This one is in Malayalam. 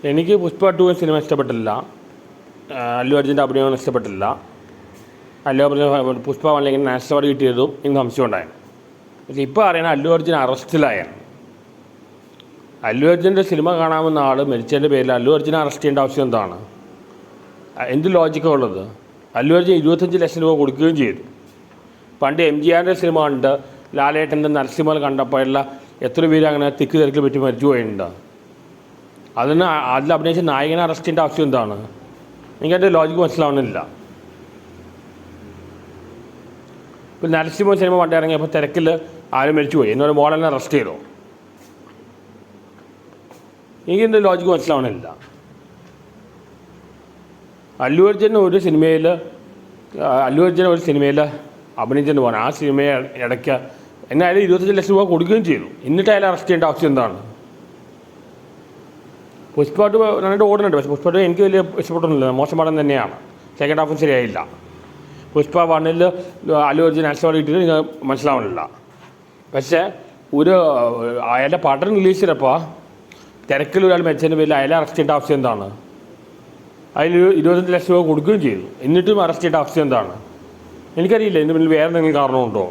എനിക്ക് പുഷ്പ 2 സിനിമ ഇഷ്ടപ്പെട്ടില്ല. അല്ലു അർജുൻ്റെ അഭിനയം ഇഷ്ടപ്പെട്ടില്ല. അല്ലു അർജുൻ പുഷ്പ 1 നാഷണൽ അവാർഡ് കിട്ടിയതും എനിക്ക് സംശയം ഉണ്ടായിരുന്നു. പക്ഷേ ഇപ്പോൾ അറിയണം അല്ലു അർജുൻ അറസ്റ്റിലായാണ്. അല്ലു അർജുൻ്റെ സിനിമ കാണാമെന്ന ആൾ മരിച്ചതിൻ്റെ പേരിൽ അല്ലു അർജുനെ അറസ്റ്റ് ചെയ്യേണ്ട ആവശ്യം എന്താണ്? എന്ത് ലോജിക്കാണ് ഉള്ളത്? അല്ലു അർജുൻ 25 ലക്ഷം രൂപ കൊടുക്കുകയും ചെയ്തു. പണ്ട് MGRൻ്റെ സിനിമ കണ്ട് ലാലേട്ടൻ്റെ നരസിംഹൽ കണ്ടപ്പോഴുള്ള എത്ര പേര് അങ്ങനെ തിക്ക് തിരക്കിൽ പറ്റി മരിച്ചു പോയിട്ടുണ്ട്. അതിൽ അഭിനയിച്ച നായകനെ അറസ്റ്റ് ചെയ്യേണ്ട ആവശ്യം എന്താണ്? എനിക്കതിൻ്റെ ലോജിക്ക് മനസ്സിലാവുന്നില്ല. ഇപ്പോൾ നരസിംഹ സിനിമ പണ്ട് ഇറങ്ങിയപ്പോൾ തിരക്കിൽ ആരും മരിച്ചുപോയി, എന്നൊരു മോഡലിനെ അറസ്റ്റ് ചെയ്തോ? എനിക്കെന്ത് ലോജിക്ക് മനസ്സിലാവണില്ല. അല്ലു അർജുൻ ഒരു സിനിമയിൽ അഭിനയിച്ചെന്ന് പറഞ്ഞാൽ ആ സിനിമയെ ഇടയ്ക്ക് എന്നെ അയാൾ 25 ലക്ഷം രൂപ കൊടുക്കുകയും ചെയ്തു. എന്നിട്ട് അയാൾ അറസ്റ്റ് ചെയ്യേണ്ട ആവശ്യം എന്താണ്? പുഷ്പ 2 നന്നായിട്ട് ഓടുന്നുണ്ട്. പക്ഷേ പുഷ്പ 2 എനിക്ക് വലിയ ഇഷ്ടപ്പെട്ടൊന്നുമില്ല, മോശം പടം തന്നെയാണ്. സെക്കൻഡ് ഹാഫും ശരിയായില്ല. പുഷ്പ 1 അല്ലു അർജുൻ നാഷണൽ അവാർഡ് കിട്ടിയത് എനിക്ക് മനസ്സിലാവുന്നില്ല. പക്ഷേ അയാളുടെ പടം റിലീസ് ചെയ്തപ്പോൾ തിരക്കിൽ ഒരാൾ മരിച്ചതിൻ്റെ പേരിൽ അയാളെ അറസ്റ്റ് ചെയ്യേണ്ട ആവശ്യം എന്താണ്? അതിൽ 25 ലക്ഷം രൂപ കൊടുക്കുകയും ചെയ്തു. എന്നിട്ടും അറസ്റ്റ് ചെയ്യേണ്ട ആവശ്യം എന്താണ്? എനിക്കറിയില്ല. ഇതിന് പിന്നിൽ വേറെ എന്തെങ്കിലും കാരണമുണ്ടോ?